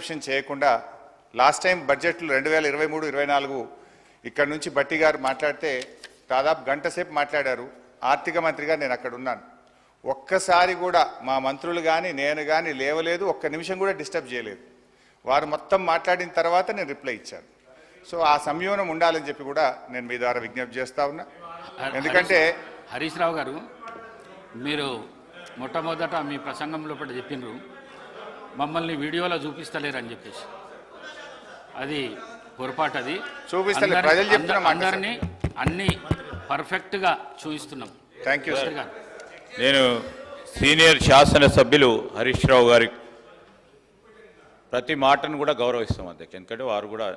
Interruption చేయకుండా last time బడ్జెట్లు 2023-24 ఇక్కడ నుంచి బట్టి గారు మాట్లాడితే దాదాపు గంట సేపు మాట్లాడారు. ఆర్థిక మంత్రిగా నేను అక్కడ ఉన్నాను. ఒక్కసారి కూడా మా మంత్రులు కానీ నేను కానీ లేవలేదు, ఒక్క నిమిషం కూడా డిస్టర్బ్ చేయలేదు. వారు మొత్తం మాట్లాడిన తర్వాత నేను రిప్లై ఇచ్చాను. సో ఆ సంయోనం ఉండాలని చెప్పి కూడా నేను మీ ద్వారా విజ్ఞప్తి చేస్తా ఉన్నా. ఎందుకంటే హరీష్ రావు గారు, మీరు మొట్టమొదట మీ ప్రసంగంలో చెప్పినారు మమ్మల్ని వీడియోలో చూపిస్తలేరని చెప్పేసి. అది పొరపాటు. అది చూపిస్తలే, ప్రజలు చెప్తున్నాం, అందరినీ అన్ని పర్ఫెక్ట్గా చూపిస్తున్నాం. Thank you sir. నేను సీనియర్ శాసనసభ్యులు హరీష్ రావు గారి ప్రతి మాటను కూడా గౌరవిస్తాం అధ్యక్ష. ఎందుకంటే వారు కూడా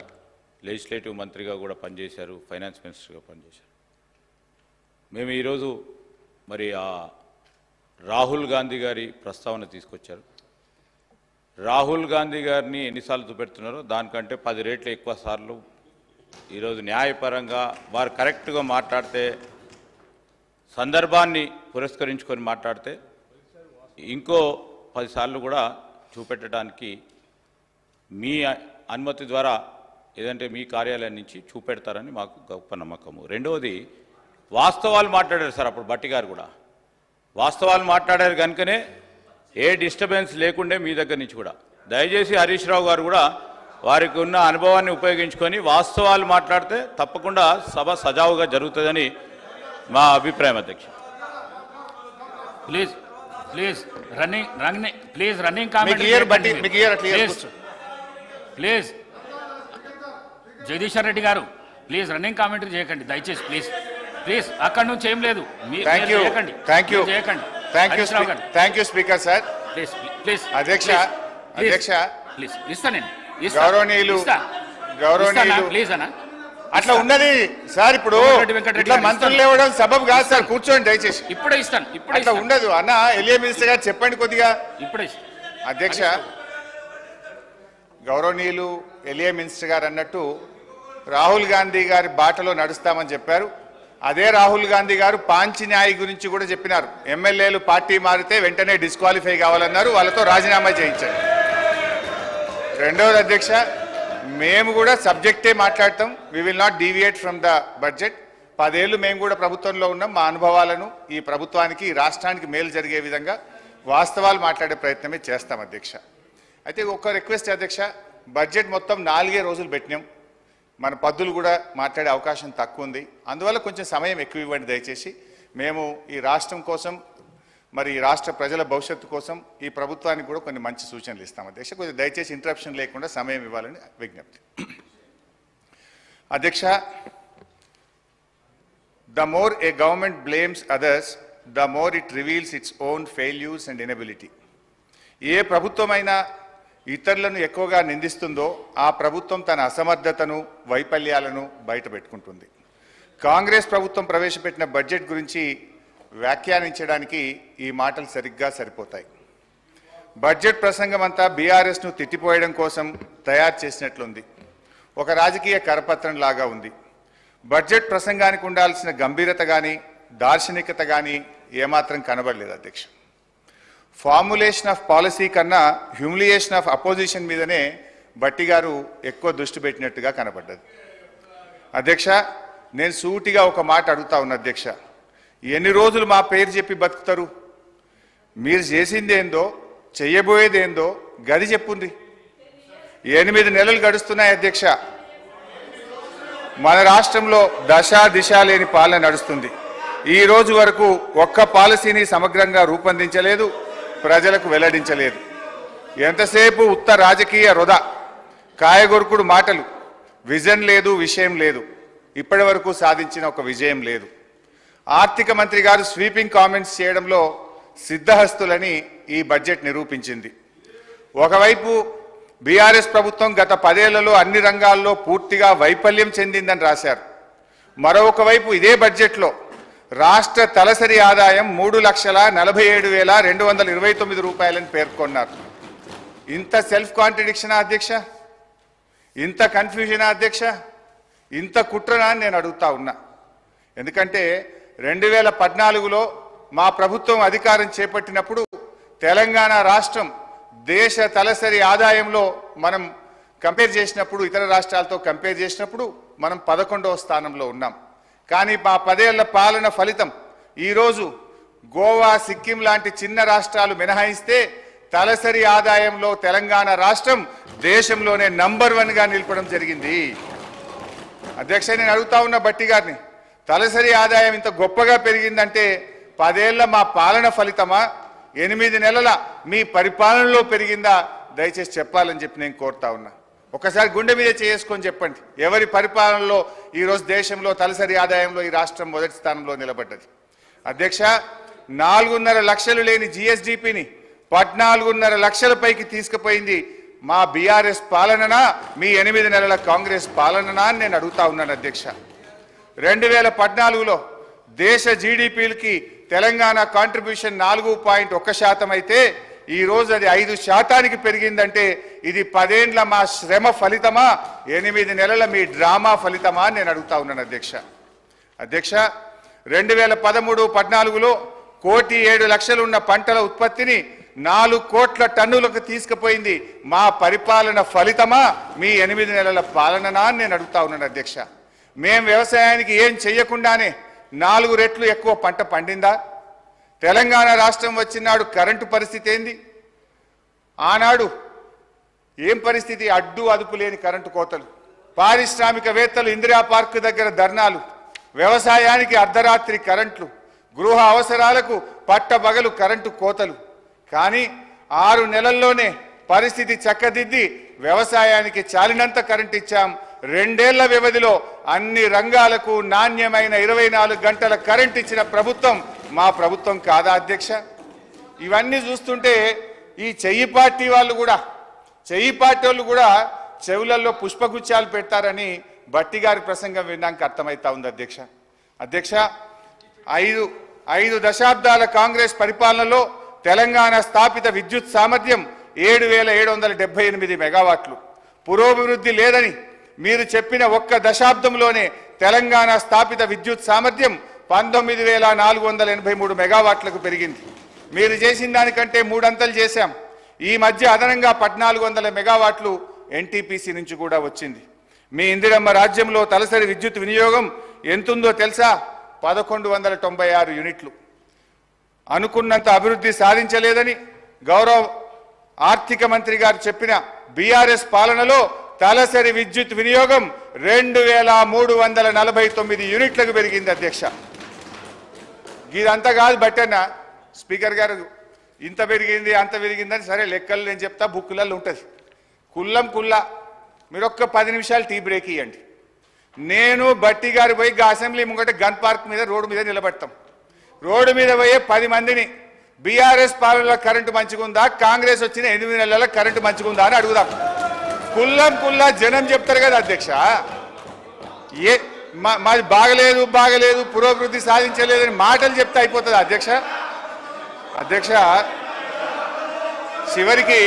లెజిస్లేటివ్ మంత్రిగా కూడా పనిచేశారు, ఫైనాన్స్ మినిస్టర్గా పనిచేశారు. మేము ఈరోజు మరి ఆ రాహుల్ గాంధీ గారి ప్రస్తావన తీసుకొచ్చారు. రాహుల్ గాంధీ గారిని ఎన్నిసార్లు చూపెడుతున్నారో దానికంటే 10 రెట్లు ఎక్కువ సార్లు ఈరోజు న్యాయపరంగా వారు కరెక్ట్గా మాట్లాడితే, సందర్భాన్ని పురస్కరించుకొని మాట్లాడితే ఇంకో 10 సార్లు కూడా చూపెట్టడానికి మీ అనుమతి ద్వారా ఏదంటే మీ కార్యాలయం నుంచి చూపెడతారని మాకు గొప్ప నమ్మకము. రెండవది, వాస్తవాలు మాట్లాడారు సార్. అప్పుడు బట్టి గారు కూడా వాస్తవాలు మాట్లాడారు కనుకనే ఏ డిస్టర్బెన్స్ లేకుండే మీ దగ్గర నుంచి కూడా. దయచేసి హరీష్ రావు గారు కూడా వారికి ఉన్న అనుభవాన్ని ఉపయోగించుకొని వాస్తవాలు మాట్లాడితే తప్పకుండా సభ సజావుగా జరుగుతుందని మా అభిప్రాయం అధ్యక్ష. Please please running comment please. Jagadishwar Reddy గారు ప్లీజ్ రన్నింగ్ కామెంటరీ చేయకండి దయచేసి. ప్లీజ్ ప్లీజ్, అక్కడ నుంచి ఏం లేదు. చేయకండి. Thank you speaker sir. Please please అధ్యక్ష ప్లీజ్ ఇస్తా నేను. గౌరవనీయులు ప్లీజ్ అన్న, అట్లా ఉన్నది సార్. ఇప్పుడు ఇట్లా మంత్రులు లేవడం సబబు కాదు సార్. కూర్చోండి దయచేసి. ఇప్పుడే ఇస్తాను. ఇట్లా ఉండదు అన్న. ఎల్ఏ మినిస్టర్ గారు చెప్పండి కొద్దిగా. ఇప్పుడే అధ్యక్ష, గౌరవనీయులు ఎల్ఏ మినిస్టర్ గారు అన్నట్టు రాహుల్ గాంధీ గారి బాటలో నడుస్తామని చెప్పారు. అదే రాహుల్ గాంధీ గారు పాంచి న్యాయ్ గురించి కూడా చెప్పినారు. ఎమ్మెల్యేలు పార్టీ మారితే వెంటనే డిస్క్వాలిఫై కావాలన్నారు, వాళ్ళతో రాజీనామా చేయించారు. రెండవది అధ్యక్ష, మేము కూడా సబ్జెక్టే మాట్లాడతాం. We will not deviate from the budget. 10 ఏళ్ళు మేము కూడా ప్రభుత్వంలో ఉన్నాం. మా అనుభవాలను ఈ ప్రభుత్వానికి, ఈ రాష్ట్రానికి మేలు జరిగే విధంగా వాస్తవాలు మాట్లాడే ప్రయత్నమే చేస్తాం అధ్యక్ష. అయితే ఒక రిక్వెస్ట్ అధ్యక్ష, బడ్జెట్ మొత్తం 4 రోజులు పెట్టినాం. మన పద్దులు కూడా మాట్లాడే అవకాశం తక్కువ ఉంది. అందువల్ల కొంచెం సమయం ఎక్కువ ఇవ్వండి దయచేసి. మేము ఈ రాష్ట్రం కోసం, మరి ఈ రాష్ట్ర ప్రజల భవిష్యత్తు కోసం ఈ ప్రభుత్వానికి కూడా కొన్ని మంచి సూచనలు ఇస్తాం అధ్యక్ష. కొంచెం దయచేసి ఇంటరప్షన్ లేకుండా సమయం ఇవ్వాలని విజ్ఞప్తి. అధ్యక్ష, the more a government blames others, the more it reveals its own failures and inability. ఏ ప్రభుత్వమైనా ఇతరులను ఎక్కువగా నిందిస్తుందో ఆ ప్రభుత్వం తన అసమర్థతను, వైఫల్యాలను బయట పెట్టుకుంటుంది. కాంగ్రెస్ ప్రభుత్వం ప్రవేశపెట్టిన బడ్జెట్ గురించి వ్యాఖ్యానించడానికి ఈ మాటలు సరిగ్గా సరిపోతాయి. బడ్జెట్ ప్రసంగం అంతా బీఆర్ఎస్ను తిట్టిపోయడం కోసం తయారు చేసినట్లుంది. ఒక రాజకీయ కరపత్రం లాగా ఉంది. బడ్జెట్ ప్రసంగానికి ఉండాల్సిన గంభీరత కానీ, దార్శనికత కానీ ఏమాత్రం కనబడలేదు అధ్యక్ష. ఫార్ములేషన్ ఆఫ్ పాలసీ కన్నా హ్యూమిలియేషన్ ఆఫ్ అపోజిషన్ మీదనే బట్టి గారు ఎక్కువ దృష్టి పెట్టినట్టుగా కనబడ్డది. అధ్యక్ష, నేను సూటిగా ఒక మాట అడుగుతా ఉన్నా అధ్యక్ష. ఎన్ని రోజులు మా పేరు చెప్పి బతుకుతారు? మీరు చేసిందేందో, చెయ్యబోయేదేందో గది చెప్పుంది. 8 నెలలు గడుస్తున్నాయి అధ్యక్ష. మన రాష్ట్రంలో దిశ లేని పాలన నడుస్తుంది. ఈ రోజు వరకు ఒక్క పాలసీని సమగ్రంగా రూపొందించలేదు, ప్రజలకు వెల్లడించలేదు. ఎంతసేపు ఉత్త రాజకీయ వృధా, కాయగొరుకుడు మాటలు, విజన్ లేదు, విషయం లేదు. ఇప్పటి వరకు సాధించిన ఒక విజయం లేదు. ఆర్థిక మంత్రి గారు స్వీపింగ్ కామెంట్స్ చేయడంలో సిద్ధహస్తులని ఈ బడ్జెట్ నిరూపించింది. ఒకవైపు బీఆర్ఎస్ ప్రభుత్వం గత 10 ఏళ్లలో అన్ని రంగాల్లో పూర్తిగా వైఫల్యం చెందిందని రాశారు. మరొక వైపు ఇదే బడ్జెట్లో రాష్ట్ర తలసరి ఆదాయం 3,47,229 రూపాయలని పేర్కొన్నారు. ఇంత సెల్ఫ్ కాంట్రడిక్షనా అధ్యక్ష? ఇంత కన్ఫ్యూజనా అధ్యక్ష? ఇంత కుట్రనా అని నేను అడుగుతా ఉన్నా. ఎందుకంటే 2014లో మా ప్రభుత్వం అధికారం చేపట్టినప్పుడు తెలంగాణ రాష్ట్రం దేశ తలసరి ఆదాయంలో మనం కంపేర్ చేసినప్పుడు ఇతర రాష్ట్రాలతో కంపేర్ చేసినప్పుడు మనం 11వ స్థానంలో ఉన్నాం. కానీ మా 10 ఏళ్ల పాలన ఫలితం ఈరోజు గోవా, సిక్కిం లాంటి చిన్న రాష్ట్రాలు మినహాయిస్తే తలసరి ఆదాయంలో తెలంగాణ రాష్ట్రం దేశంలోనే నంబర్ 1గా నిలపడం జరిగింది. అధ్యక్ష, నేను అడుగుతా ఉన్న బట్టి గారిని, తలసరి ఆదాయం ఇంత గొప్పగా పెరిగిందంటే 10 ఏళ్ల మా పాలన ఫలితమా, 8 నెలల మీ పరిపాలనలో పెరిగిందా? దయచేసి చెప్పాలని చెప్పి నేను కోరుతా ఉన్నా. ఒకసారి గుండె మీద చేసుకొని చెప్పండి, ఎవరి పరిపాలనలో ఈరోజు దేశంలో తలసరి ఆదాయంలో ఈ రాష్ట్రం మొదటి స్థానంలో నిలబడ్డది? అధ్యక్ష, 4.5 లక్షలు లేని జిఎస్డిపిని 14.5 లక్షల పైకి తీసుకుపోయింది మా బీఆర్ఎస్ పాలననా, మీ 8 నెలల కాంగ్రెస్ పాలననా అని నేను అడుగుతా ఉన్నాను. అధ్యక్ష, 2014లో దేశ జీడిపికి తెలంగాణ కాంట్రిబ్యూషన్ 4.1% అయితే ఈ రోజు అది 5% పెరిగిందంటే ఇది 10 ఏళ్ల మా శ్రమ ఫలితమా, 8 నెలల మీ డ్రామా ఫలితమా అని నేను అడుగుతా ఉన్నాను. అధ్యక్ష, 2013-14లో 1,07,00,000 ఉన్న పంటల ఉత్పత్తిని 4 కోట్ల టన్నులకు తీసుకుపోయింది మా పరిపాలన ఫలితమా, మీ 8 నెలల పాలననా అని నేను అడుగుతా ఉన్నాను. అధ్యక్ష, మేం వ్యవసాయానికి ఏం చెయ్యకుండానే 4 రెట్లు ఎక్కువ పంట పండిందా? తెలంగాణ రాష్ట్రం వచ్చినాడు కరెంటు పరిస్థితి ఏంది? ఆనాడు ఏం పరిస్థితి? అడ్డు అదుపు లేని కరెంటు కోతలు, పారిశ్రామికవేత్తలు ఇందిరా పార్క్ దగ్గర ధర్నాలు, వ్యవసాయానికి అర్ధరాత్రి కరెంట్లు, గృహ అవసరాలకు పట్టబగలు కరెంటు కోతలు. కానీ 6 నెలల్లోనే పరిస్థితి చక్కదిద్ది వ్యవసాయానికి చాలినంత కరెంట్ ఇచ్చాం. 2 ఏళ్ల వ్యవధిలో అన్ని రంగాలకు నాణ్యమైన 24 గంటల కరెంట్ ఇచ్చిన ప్రభుత్వం మా ప్రభుత్వం కాదా? అధ్యక్ష, ఇవన్నీ చూస్తుంటే ఈ చెయ్యి పార్టీ వాళ్ళు కూడా చెవులలో పుష్పగుచ్చాలు పెడతారని బట్టి గారి ప్రసంగం వినడానికి అర్థమవుతా ఉంది. అధ్యక్ష, 5 దశాబ్దాల కాంగ్రెస్ పరిపాలనలో తెలంగాణ స్థాపిత విద్యుత్ సామర్థ్యం 7,778 మెగావాట్లు. పురోభివృద్ధి లేదని మీరు చెప్పిన ఒక్క దశాబ్దంలోనే తెలంగాణ స్థాపిత విద్యుత్ సామర్థ్యం 19,483 మెగావాట్లకు పెరిగింది. మీరు చేసిన దానికంటే 3 అంతలు చేశాం. ఈ మధ్య అదనంగా 1,400 మెగావాట్లు ఎన్టీపీసీ నుంచి కూడా వచ్చింది. మీ ఇందిరమ్మ రాజ్యంలో తలసరి విద్యుత్ వినియోగం ఎంతుందో తెలుసా? 1,196 యూనిట్లు. అనుకున్నంత అభివృద్ధి సాధించలేదని గౌరవ ఆర్థిక మంత్రి గారు చెప్పిన బీఆర్ఎస్ పాలనలో తలసరి విద్యుత్ వినియోగం 2,349 యూనిట్లకు పెరిగింది. అధ్యక్ష, ఇదంతా కాదు బట్టన్న స్పీకర్ గారు, ఇంత పెరిగింది అంత పెరిగిందని సరే లెక్కలు నేను చెప్తా, బుక్కులలో ఉంటుంది. కుల్లా మీరు ఒక్క 10 నిమిషాలు టీ బ్రేక్ ఇవ్వండి. నేను బట్టి గారు పోయి అసెంబ్లీ ముంగట గన్ పార్క్ మీద రోడ్డు మీద నిలబెడతాం. రోడ్డు మీద పోయే 10 మందిని బీఆర్ఎస్ పాలనలో కరెంటు మంచిగుందా, కాంగ్రెస్ వచ్చిన 8 నెలల కరెంటు మంచిగుందా అని అడుగుదాం. కుల్లా జనం చెప్తారు కదా అధ్యక్ష. మాది బాగలేదు పురోభివృద్ధి సాధించలేదని మాటలు చెప్తే అయిపోతుంది అధ్యక్ష. చివరికి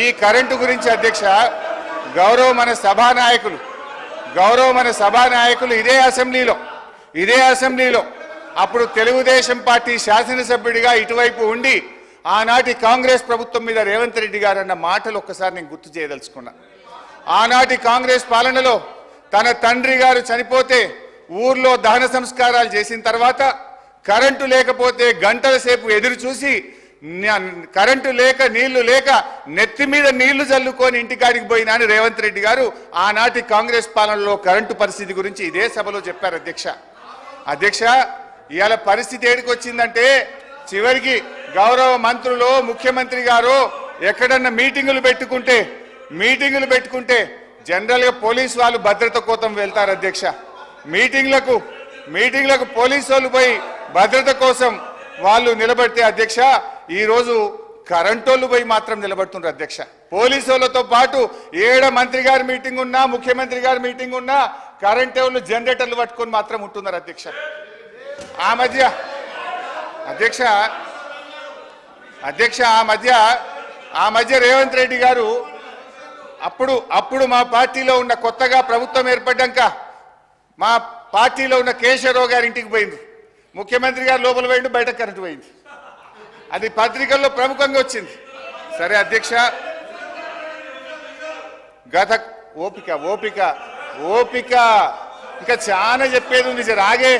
ఈ కరెంటు గురించి అధ్యక్ష, గౌరవ మన సభానాయకులు ఇదే అసెంబ్లీలో అప్పుడు తెలుగుదేశం పార్టీ శాసనసభ్యుడిగా ఇటువైపు ఉండి ఆనాటి కాంగ్రెస్ ప్రభుత్వం మీద రేవంత్ రెడ్డి గారు అన్న మాటలు ఒక్కసారి నేను గుర్తు చేయదలుచుకున్నా. ఆనాటి కాంగ్రెస్ పాలనలో తన తండ్రి గారు చనిపోతే ఊర్లో దహన సంస్కారాలు చేసిన తర్వాత కరెంటు లేకపోతే గంటల సేపు ఎదురు చూసి, కరెంటు లేక నీళ్లు లేక నెత్తి మీద నీళ్లు చల్లుకొని ఇంటికాడికి పోయినా అని రేవంత్ రెడ్డి గారు ఆనాటి కాంగ్రెస్ పాలనలో కరెంటు పరిస్థితి గురించి ఇదే సభలో చెప్పారు. అధ్యక్ష, ఇవాళ పరిస్థితి ఏడికి వచ్చిందంటే చివరికి గౌరవ మంత్రులు ముఖ్యమంత్రి గారు ఎక్కడన్నా మీటింగులు పెట్టుకుంటే జనరల్ గా పోలీసు వాళ్ళు భద్రత కోసం వెళ్తారు. అధ్యక్ష, మీటింగ్లకు పోలీసు వాళ్ళు పోయి భద్రత కోసం వాళ్ళు నిలబడితే అధ్యక్ష, ఈ రోజు కరెంటోళ్ళు పోయి మాత్రం నిలబడుతున్నారు. అధ్యక్ష, పోలీసు వాళ్ళతో పాటు ఏడ మంత్రి గారి మీటింగ్ ఉన్నా ముఖ్యమంత్రి గారి మీటింగ్ ఉన్నా కరెంట్ వాళ్ళు జనరేటర్లు పట్టుకొని మాత్రం ఉంటున్నారు. అధ్యక్ష, ఆ మధ్య రేవంత్ రెడ్డి గారు అప్పుడు మా పార్టీలో ఉన్న కొత్తగా ప్రభుత్వం ఏర్పడ్డాక మా పార్టీలో ఉన్న కేశవరావు గారి ఇంటికి పోయింది. ముఖ్యమంత్రి గారు లోపల పోయిండు, బయట కరెంటు పోయింది. అది పత్రికల్లో ప్రముఖంగా వచ్చింది. సరే అధ్యక్ష, గత ఓపిక ఓపిక ఓపిక ఇంకా చాలా చెప్పేది ఉంది, రాగే.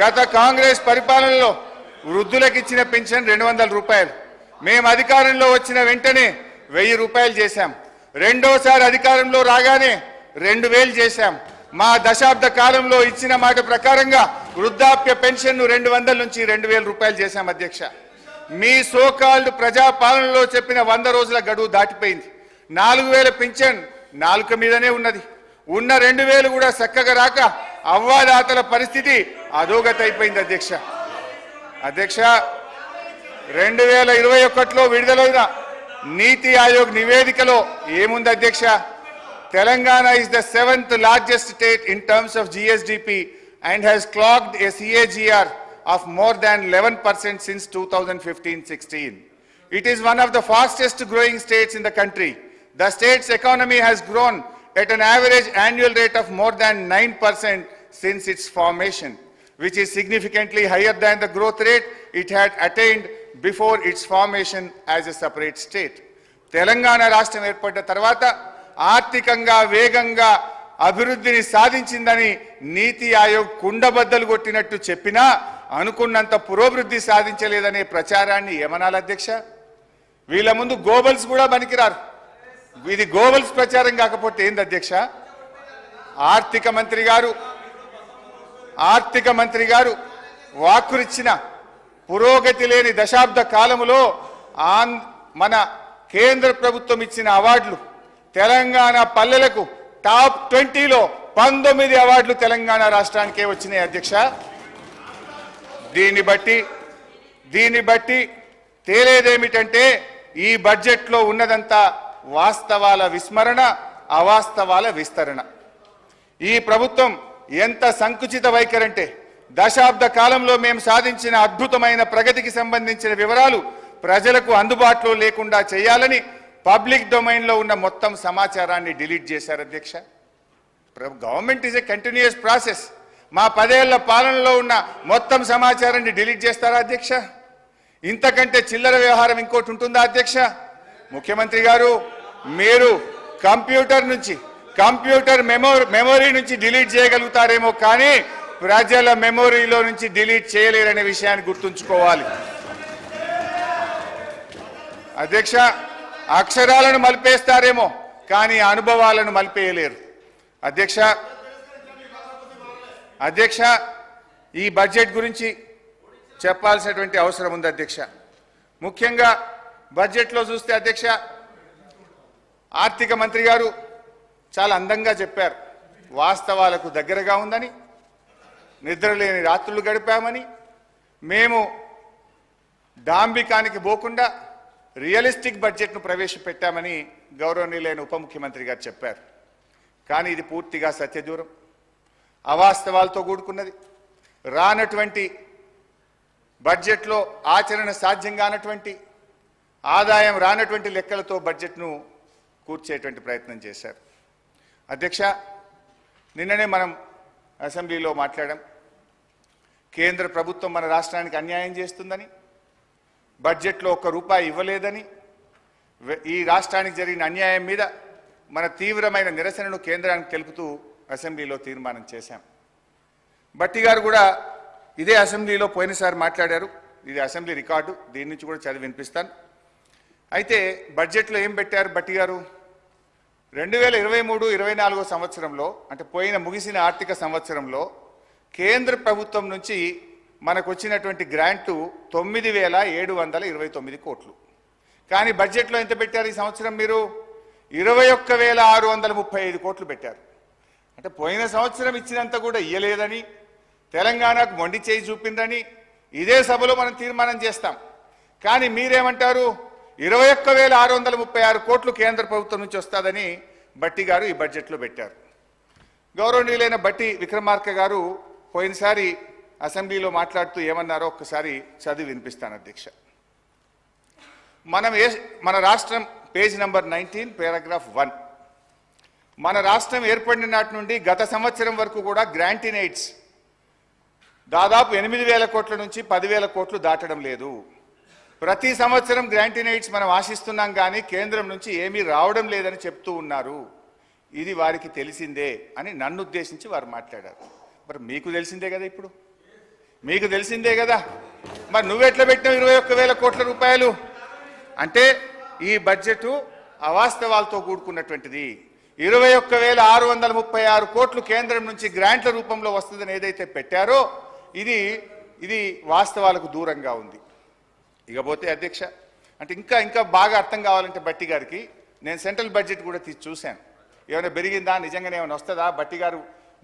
గత కాంగ్రెస్ పరిపాలనలో వృద్ధులకు ఇచ్చిన పెన్షన్ 200 రూపాయలు, మేము అధికారంలో వచ్చిన వెంటనే 1000 రూపాయలు చేశాం. రెండోసారి అధికారంలో రాగానే 2000 చేశాం. మా దశాబ్ద కాలంలో ఇచ్చిన మాట ప్రకారంగా వృద్ధాప్య పెన్షన్ను 200 నుంచి 2000 రూపాయలు చేశాం అధ్యక్ష. మీ సోకాల్డ్ ప్రజాపాలనలో చెప్పిన 100 రోజుల గడువు దాటిపోయింది. 4000 పెన్షన్ నాలుక మీదనే ఉన్నది. ఉన్న 2000 కూడా చక్కగా రాక అవ్వాదాతల పరిస్థితి అధోగతి అయిపోయింది అధ్యక్ష. అధ్యక్ష 2021లో విడుదలైన నీతి ఆయోగ్ నివేదికలో ఏముంది అధ్యక్ష? Telangana is the 7th largest state in terms of GSDP and has clocked a CAGR of more than 11% since 2015-16. It is one of the fastest growing states in the country. The state's economy has grown at an average annual rate of more than 9% since its formation, which is significantly higher than the growth rate it had attained before its formation as a separate state. Telangana రాష్ట్రం ఏర్పడ్డ తర్వాత ఆర్థికంగా వేగంగా అభివృద్ధిని సాధించిందని నీతి ఆయోగ్ కుండబద్దలు కొట్టినట్టు చెప్పినా అనుకున్నంత పురోభివృద్ధి సాధించలేదనే ప్రచారాన్ని ఏమనాలి అధ్యక్ష? వీళ్ళ ముందు గోబల్స్ కూడా పనికిరారు. ఇది గోబల్స్ ప్రచారం కాకపోతే ఏంది అధ్యక్ష? ఆర్థిక మంత్రి గారు వాక్కురిచ్చిన పురోగతి లేని దశాబ్ద కాలములో మన కేంద్ర ప్రభుత్వం ఇచ్చిన అవార్డులు తెలంగాణ పల్లెలకు టాప్ 20లో 19 అవార్డులు తెలంగాణ రాష్ట్రానికే వచ్చినాయి అధ్యక్ష. దీన్ని బట్టి తేలేదేమిటంటే ఈ బడ్జెట్లో ఉన్నదంతా వాస్తవాల విస్మరణ, అవాస్తవాల విస్తరణ. ఈ ప్రభుత్వం ఎంత సంకుచిత వైఖరంటే దశాబ్ద కాలంలో మేము సాధించిన అద్భుతమైన ప్రగతికి సంబంధించిన వివరాలు ప్రజలకు అందుబాటులో లేకుండా చేయాలని పబ్లిక్ డొమైన్లో ఉన్న మొత్తం సమాచారాన్ని డిలీట్ చేశారు అధ్యక్ష. Government is a continuous process. మా 10 ఏళ్ల పాలనలో ఉన్న మొత్తం సమాచారాన్ని డిలీట్ చేస్తారా అధ్యక్ష? ఇంతకంటే చిల్లర వ్యవహారం ఇంకోటి ఉంటుందా అధ్యక్ష? ముఖ్యమంత్రి గారు, మీరు కంప్యూటర్ మెమొరీ నుంచి డిలీట్ చేయగలుగుతారేమో కానీ ప్రజల మెమొరీలో నుంచి డిలీట్ చేయలేరనే విషయాన్ని గుర్తుంచుకోవాలి అధ్యక్ష. అక్షరాలను మలిపేస్తారేమో కానీ అనుభవాలను మలిపేయలేరు అధ్యక్ష. ఈ బడ్జెట్ గురించి చెప్పాల్సినటువంటి అవసరం ఉంది అధ్యక్ష. ముఖ్యంగా బడ్జెట్లో చూస్తే అధ్యక్ష, ఆర్థిక మంత్రి గారు చాలా అందంగా చెప్పారు. వాస్తవాలకు దగ్గరగా ఉందని, నిద్రలేని రాత్రులు గడిపామని, మేము డాంబికానికి పోకుండా రియలిస్టిక్ బడ్జెట్ను ప్రవేశపెట్టామని గౌరవనీయులైన ఉప ముఖ్యమంత్రి గారు చెప్పారు. కానీ ఇది పూర్తిగా సత్యదూరం, అవాస్తవాలతో కూడుకున్నది. రానటువంటి బడ్జెట్లో ఆచరణ సాధ్యం కానటువంటి, ఆదాయం రానటువంటి లెక్కలతో బడ్జెట్ను కూర్చేటువంటి ప్రయత్నం చేశారు అధ్యక్ష. నిన్ననే మనం అసెంబ్లీలో మాట్లాడాం. కేంద్ర ప్రభుత్వం మన రాష్ట్రానికి అన్యాయం చేస్తుందని, బడ్జెట్లో ₹1 ఇవ్వలేదని, ఈ రాష్ట్రానికి జరిగిన అన్యాయం మీద మన తీవ్రమైన నిరసనను కేంద్రానికి తెలుపుతూ అసెంబ్లీలో తీర్మానం చేశాం. భట్టి గారు కూడా ఇదే అసెంబ్లీలో పోయినసారి మాట్లాడారు. ఇది అసెంబ్లీ రికార్డు, దీని నుంచి కూడా చదివి వినిపిస్తాను. అయితే బడ్జెట్లో ఏం పెట్టారు భట్టి గారు? 2023-24 సంవత్సరంలో, అంటే ముగిసిన ఆర్థిక సంవత్సరంలో కేంద్ర ప్రభుత్వం నుంచి మనకు వచ్చినటువంటి గ్రాంటు 9,729 కోట్లు. కానీ బడ్జెట్లో ఎంత పెట్టారు ఈ సంవత్సరం? మీరు 21,635 కోట్లు పెట్టారు. అంటే పోయిన సంవత్సరం ఇచ్చినంత కూడా ఇయ్యలేదని, తెలంగాణకు మొండి చేయి చూపిందని ఇదే సభలో మనం తీర్మానం చేస్తాం. కానీ మీరేమంటారు? 21,636 కోట్లు కేంద్ర ప్రభుత్వం నుంచి వస్తుందని భట్టి గారు ఈ బడ్జెట్లో పెట్టారు. గౌరవనీయులైన భట్టి విక్రమార్క గారు పోయినసారి అసెంబ్లీలో మాట్లాడుతూ ఏమన్నారో ఒక్కసారి చదివి వినిపిస్తాను అధ్యక్ష. మన రాష్ట్రం పేజ్ నంబర్ 19 పారాగ్రాఫ్ 1. మన రాష్ట్రం ఏర్పడిన నాటి నుండి గత సంవత్సరం వరకు కూడా గ్రాంట్ ఇన్ ఎయిడ్స్ దాదాపు 8,000 కోట్ల నుంచి 10,000 కోట్లు దాటడం లేదు. ప్రతి సంవత్సరం గ్రాంట్ ఇన్ ఎయిడ్స్ మనం ఆశిస్తున్నాం కానీ కేంద్రం నుంచి ఏమీ రావడం లేదని చెప్తూ ఉన్నారు. ఇది వారికి తెలిసిందే అని నన్ను ఉద్దేశించి వారు మాట్లాడారు. మరి మీకు తెలిసిందే కదా, ఇప్పుడు మీకు తెలిసిందే కదా, మరి నువ్వెట్లా పెట్టినావు 21,000 కోట్ల రూపాయలు అంటే ఈ బడ్జెట్ అవాస్తవాలతో కూడుకున్నటువంటిది. 21,636 కోట్లు కేంద్రం నుంచి గ్రాంట్ల రూపంలో వస్తుందని ఏదైతే పెట్టారో ఇది వాస్తవాలకు దూరంగా ఉంది. ఇకపోతే అధ్యక్ష, అంటే ఇంకా బాగా అర్థం కావాలంటే బట్టి గారికి నేను సెంట్రల్ బడ్జెట్ కూడా చూశాను. ఏమైనా పెరిగిందా, నిజంగానే ఏమైనా వస్తుందా, బట్టి గారు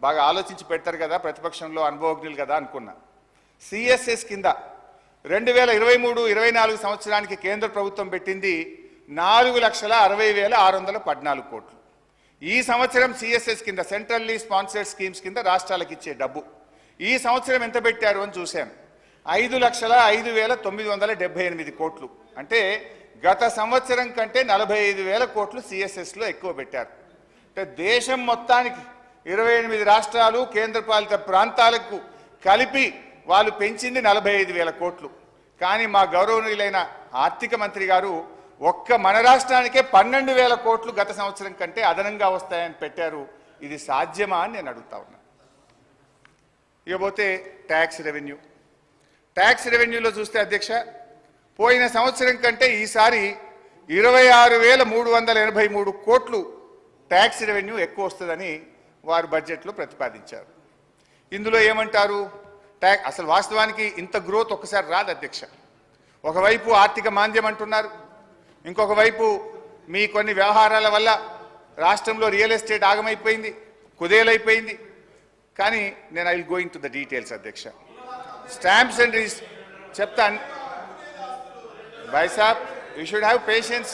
బాగా ఆలోచించి పెడతారు కదా, ప్రతిపక్షంలో అనుభవజ్ఞులు కదా అనుకున్నా. సిఎస్ఎస్ కింద 2023-24 సంవత్సరానికి కేంద్ర ప్రభుత్వం పెట్టింది 4,60,614 కోట్లు. ఈ సంవత్సరం సిఎస్ఎస్ కింద సెంట్రల్లీ స్పాన్సర్డ్ స్కీమ్స్ కింద రాష్ట్రాలకు ఇచ్చే డబ్బు ఈ సంవత్సరం ఎంత పెట్టారు అని చూశాను. 5,05,978 కోట్లు. అంటే గత సంవత్సరం కంటే 45,000 కోట్లు సిఎస్ఎస్లో ఎక్కువ పెట్టారు. అంటే దేశం మొత్తానికి 28 రాష్ట్రాలు కేంద్రపాలిత ప్రాంతాలకు కలిపి వాళ్ళు పెంచింది 45,000 కోట్లు. కానీ మా గౌరవనీయులైన ఆర్థిక మంత్రి గారు ఒక్క మన రాష్ట్రానికే 12,000 కోట్లు గత సంవత్సరం కంటే అదనంగా వస్తాయని పెట్టారు. ఇది సాధ్యమా అని నేను అడుగుతా ఉన్నా. ఇకపోతే ట్యాక్స్ రెవెన్యూలో చూస్తే అధ్యక్ష, పోయిన సంవత్సరం కంటే ఈసారి 26,383 కోట్లు ట్యాక్స్ రెవెన్యూ ఎక్కువ వస్తుందని వారు బడ్జెట్లో ప్రతిపాదించారు. ఇందులో ఏమంటారు, అసలు వాస్తవానికి ఇంత గ్రోత్ ఒక్కసారి రాదు అధ్యక్ష. ఒకవైపు ఆర్థిక మాంద్యం అంటున్నారు, ఇంకొక వైపు మీ కొన్ని వ్యవహారాల వల్ల రాష్ట్రంలో రియల్ ఎస్టేట్ ఆగమైపోయింది, కుదేలైపోయింది. కానీ నేను I will going to the details అధ్యక్ష. స్టాంప్స్ అండ్ చెప్తాను భాయ్ సాబ్, యూ షుడ్ హ్యావ్ పేషెన్స్.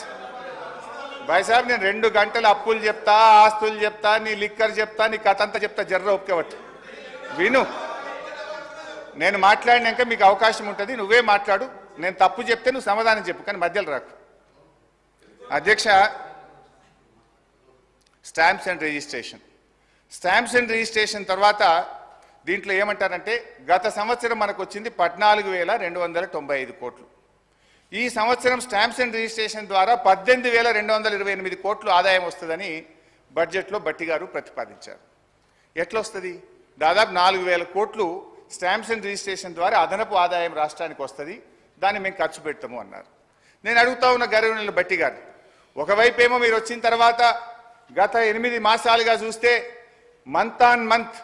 భాయ్ సాబ్, నేను 2 గంటలు అప్పులు చెప్తా, ఆస్తులు చెప్తా, నీ లిక్కర్ చెప్తా, నీ కథ అంతా చెప్తా, జర్ర ఒప్పుకోవట్టు విను. నేను మాట్లాడినాక మీకు అవకాశం ఉంటుంది, నువ్వే మాట్లాడు. నేను తప్పు చెప్తే నువ్వు సమాధానం చెప్పు, కానీ మధ్యలో రాకు. అధ్యక్ష, స్టాంప్స్ అండ్ రిజిస్ట్రేషన్ తర్వాత దీంట్లో ఏమంటారంటే గత సంవత్సరం మనకు వచ్చింది 14,295 కోట్లు. ఈ సంవత్సరం స్టాంప్స్ అండ్ రిజిస్ట్రేషన్ ద్వారా 18,228 కోట్లు ఆదాయం వస్తుందని బడ్జెట్లో బట్టి గారు ప్రతిపాదించారు. ఎట్లా వస్తుంది? దాదాపు 4,000 కోట్లు స్టాంప్స్ అండ్ రిజిస్ట్రేషన్ ద్వారా అదనపు ఆదాయం రాష్ట్రానికి వస్తుంది, దాన్ని మేము ఖర్చు పెడతాము అన్నారు. నేను అడుగుతా ఉన్న గౌరవనీయుల బట్టి గారు, ఒకవైపు ఏమో మీరు వచ్చిన తర్వాత గత 8 మాసాలుగా చూస్తే మంత్ ఆన్ మంత్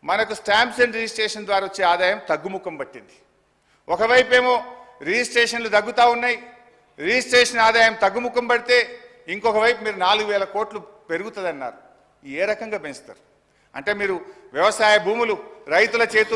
మనకు స్టాంప్స్ అండ్ రిజిస్ట్రేషన్ ద్వారా వచ్చే ఆదాయం తగ్గుముఖం పట్టింది. ఒకవైపు ఏమో రిజిస్ట్రేషన్లు తగ్గుతూ ఉన్నాయి, రిజిస్ట్రేషన్ ఆదాయం తగ్గుముఖం పడితే ఇంకొక వైపు మీరు 4,000 కోట్లు పెరుగుతుందన్నారు. ఏ రకంగా పెంచుతారు? అంటే మీరు వ్యవసాయ భూములు రైతుల చేతులు